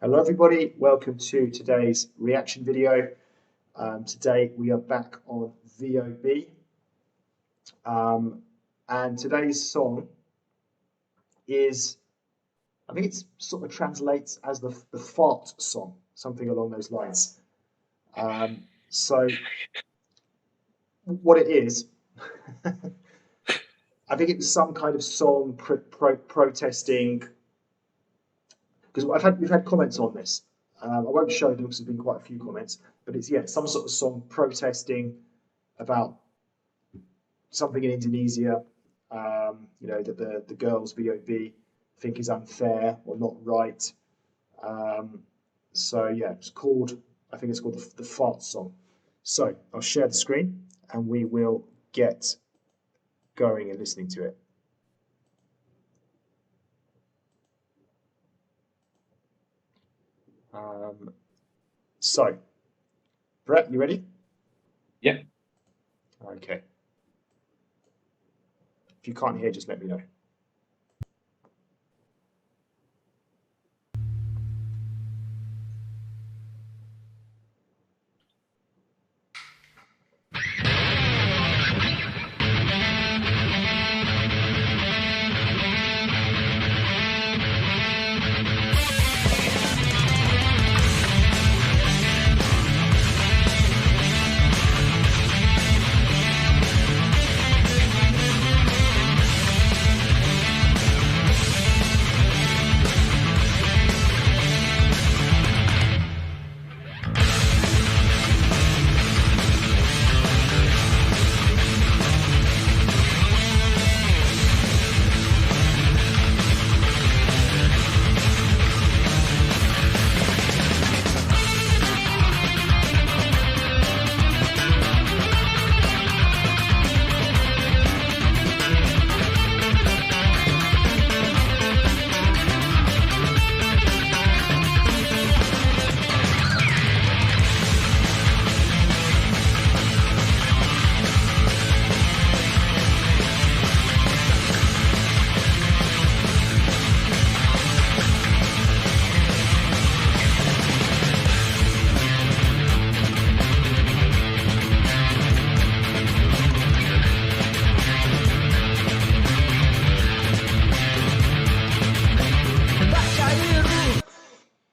Hello everybody, welcome to today's reaction video. Today we are back on VOB and today's song is, I think it's sort of translates as the fart song, something along those lines. So what it is, I think it's some kind of song protesting, because we've had comments on this. I won't show them because there's been quite a few comments, but it's some sort of song protesting about something in Indonesia, that the girls VOB think is unfair or not right. It's called, I think it's called the fart song. So I'll share the screen and we will get going and listening to it. So, Brett, you ready? Yep. Okay. If you can't hear, just let me know.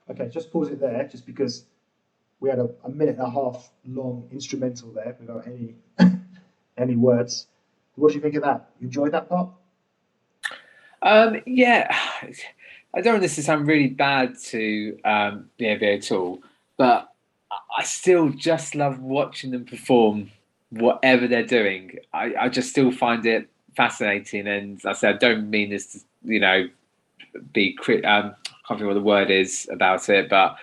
Okay, just pause it there, just because we had a minute and a half long instrumental there without any words. What do you think of that? You enjoyed that part? Yeah, I don't want this to sound really bad to BAB at all, but I still just love watching them perform whatever they're doing. I just still find it fascinating, and I said I don't mean this to, be I can't think what the word is about it, but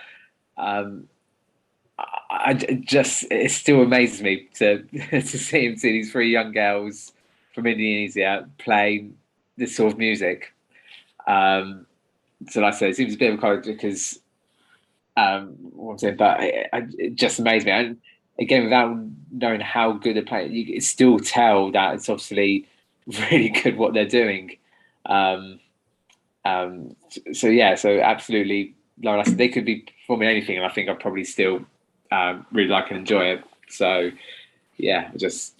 it still amazes me to see these three young girls from Indonesia playing this sort of music. So like I said, it seems a bit of a college because what I'm saying, but it just amazed me. And again, without knowing how good they're playing, you can still tell that it's obviously really good what they're doing. So absolutely, like I said, they could be performing anything, and I think I'd probably still really like and enjoy it. So yeah, I just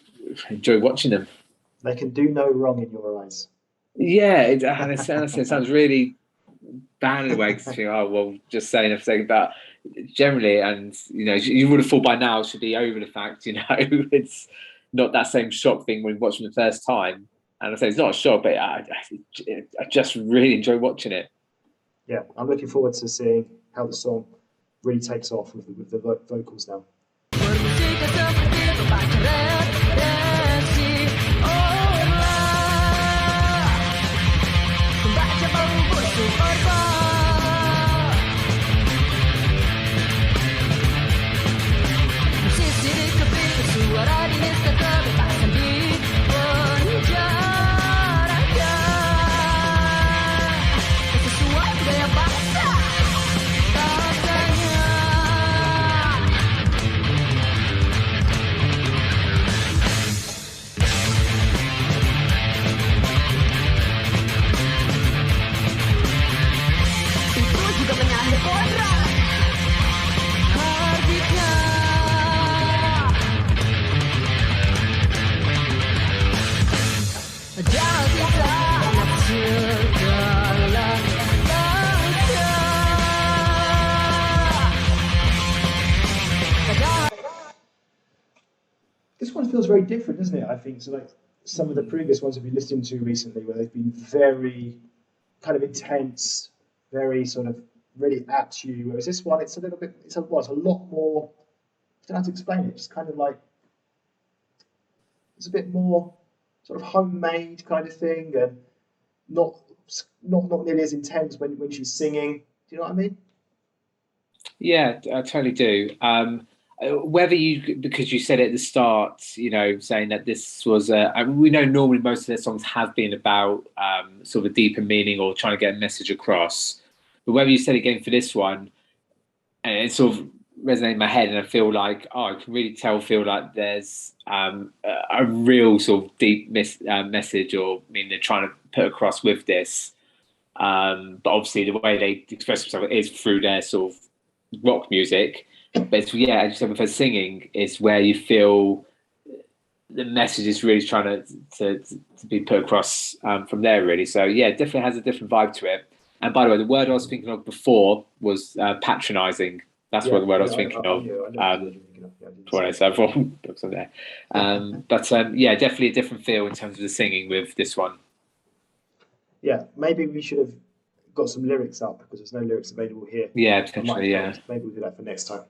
enjoy watching them. They can do no wrong in your eyes. Yeah, it sounds really bad in a way, because just saying a second, but generally, and you would have thought by now it should be over the fact, it's not that same shock thing when you watch them the first time. And I say it's not a shock, but I just really enjoy watching it. Yeah, I'm looking forward to seeing how the song really takes off with the vocals now. feels very different, doesn't it? I think so. Like some of the previous ones we've been listening to recently, where they've been very kind of intense, very sort of really at you. Whereas this one, it's a little bit, it's a lot more. I don't know how to explain it. Just kind of like it's a bit more sort of homemade kind of thing, and not nearly as intense when she's singing. Do you know what I mean? Yeah, I totally do. Whether you, because you said at the start, saying that this was we know normally most of their songs have been about sort of a deeper meaning or trying to get a message across. But whether you said again for this one, and it sort of resonated in my head, and I feel like, I can really feel like there's a real sort of deep message, or they're trying to put across with this. But obviously the way they express themselves is through their sort of rock music. But it's, as you said, with her singing, it's where you feel the message is really trying to be put across from there, really. So yeah, it definitely has a different vibe to it. And by the way, the word I was thinking of before was patronising. That's what the word I was thinking of. Before I said books on there. But yeah, definitely a different feel in terms of the singing with this one. Yeah, maybe we should have got some lyrics up because there's no lyrics available here. Yeah, potentially, yeah. Maybe we'll do that for next time.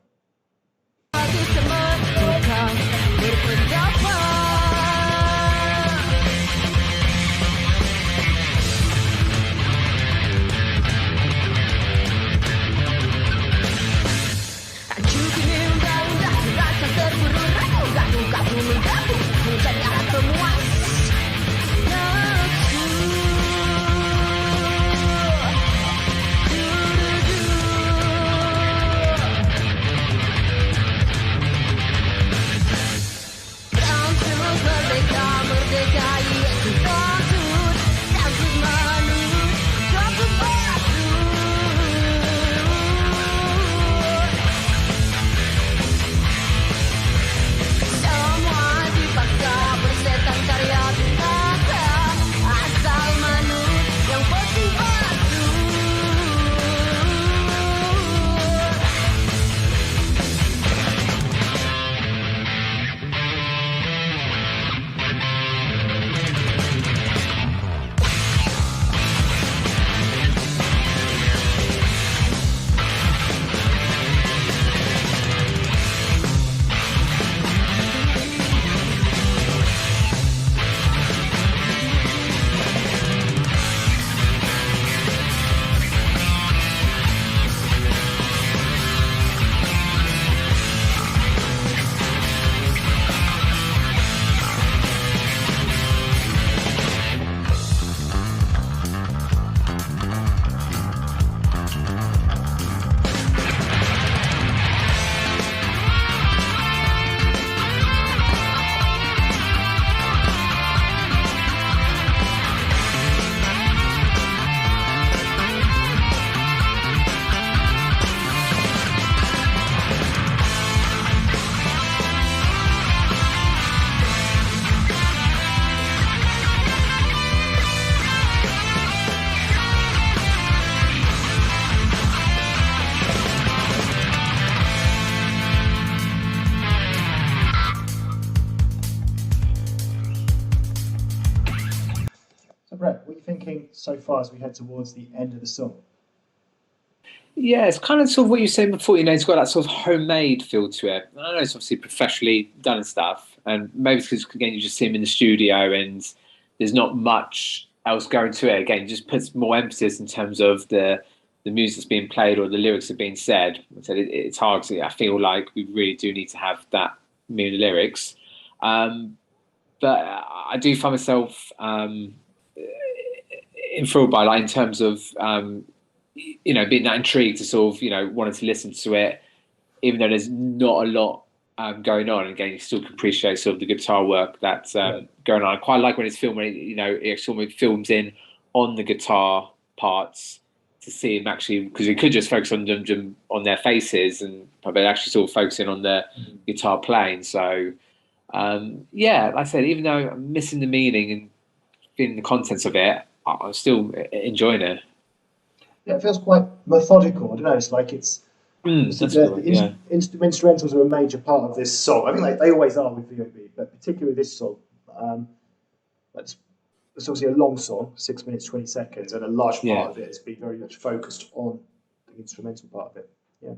Brett, what are you thinking so far as we head towards the end of the song? Yeah, it's kind of sort of what you were saying before, it's got that sort of homemade feel to it. I know it's obviously professionally done and stuff, and maybe it's because, again, you just see him in the studio and there's not much else going to it. Again, it just puts more emphasis in terms of the music that's being played or the lyrics that are being said. It's hard to, I feel like we really do need to have that meaning lyrics. But I do find myself enthralled by, like, in terms of being that intrigued to sort of wanting to listen to it, even though there's not a lot going on. And again, you still can appreciate sort of the guitar work that's going on. I quite like when it's filming, it sort of films in on the guitar parts to see him actually, because we could just focus on them on their faces, and but actually sort of focusing on the guitar playing. So like I said, even though I'm missing the meaning and feeling the contents of it, I'm still enjoying it. Yeah, it feels quite methodical. I don't know. It's like it's Obviously, That's good. Yeah, instrumentals are a major part of this song. I think they always are with VOB, but particularly this song. Um, it's, it's obviously a long song, 6 minutes 20 seconds, and a large yeah. part of it has been very much focused on the instrumental part of it. Yeah.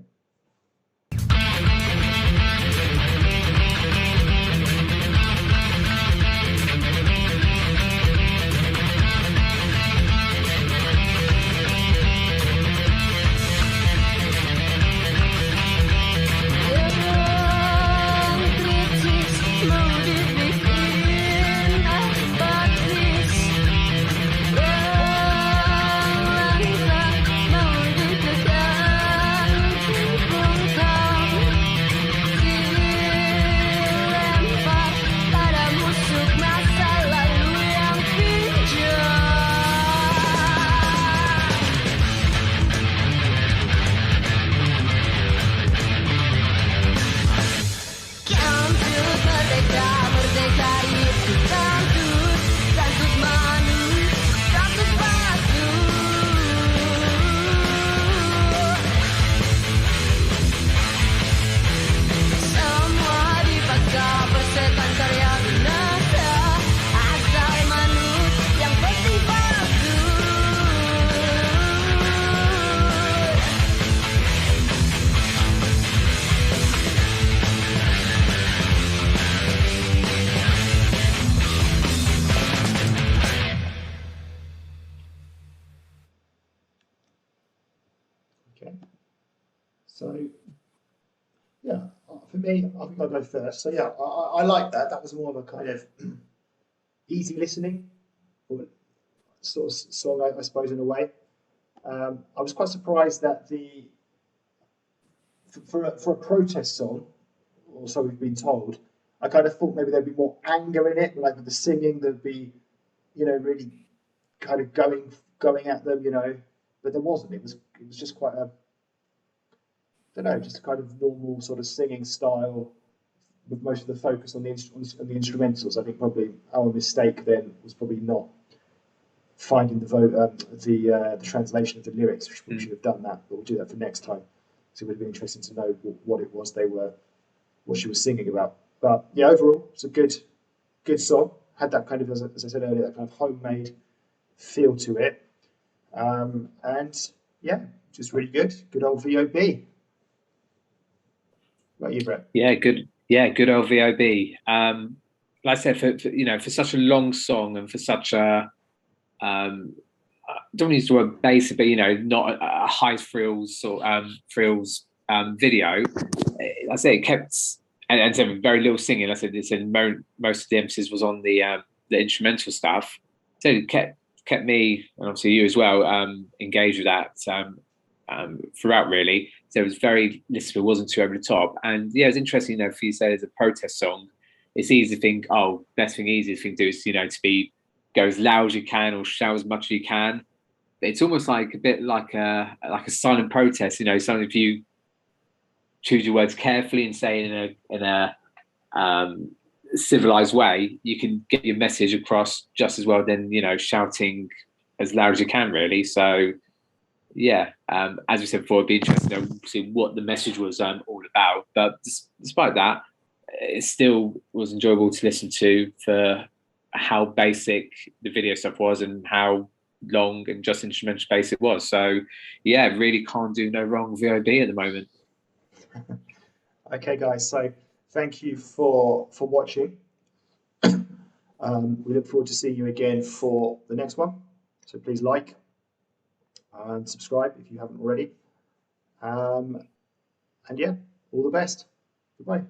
Kentut Merdeka, merdeka itu kentut, kentut manis, kentut batu. Semua dipaksa persetan karya binasa, asal manut yang penting bagus. Okay. So, yeah, for me, I think I'll go first. So, yeah, I like that. That was more of a kind of easy listening or sort of song, I suppose, in a way. I was quite surprised that for a protest song, or so we've been told, I kind of thought maybe there'd be more anger in it, like with the singing, there'd be, really kind of going at them, but there wasn't. It was just quite a, I don't know, just a kind of normal sort of singing style with most of the focus on the instrumentals. I think probably our mistake then was probably not finding the translation of the lyrics. We should have done that, but we'll do that for next time. So it would have been interesting to know what it was what she was singing about. But yeah, overall, it's a good song. Had that kind of, as I said earlier, that kind of homemade feel to it. And yeah, just really good. Good old VOB. What about you, Brett? Yeah, good. Yeah, good old VOB. Like I said, for such a long song and for such a I don't want to use the word basic, but not a high frills or frills video. I say it kept and so very little singing. I said most of the emphasis was on the instrumental stuff. So it kept me and obviously you as well engaged with that throughout really. So it was very listenable, wasn't too over the top. And yeah, it's interesting, if you say it's a protest song, it's easy to think, easiest thing to do is, to go as loud as you can or shout as much as you can. But it's almost like a bit like a silent protest, something if you choose your words carefully and say it in a civilized way, you can get your message across just as well than, shouting as loud as you can really. So yeah, as we said before, it'd be interesting to see what the message was all about. But despite that, it still was enjoyable to listen to for how basic the video stuff was and how long and just instrumental bass it was. So yeah, really can't do no wrong VOB at the moment. Okay, guys. So thank you for watching. We look forward to seeing you again for the next one. So please like and subscribe if you haven't already. And yeah, all the best. Goodbye.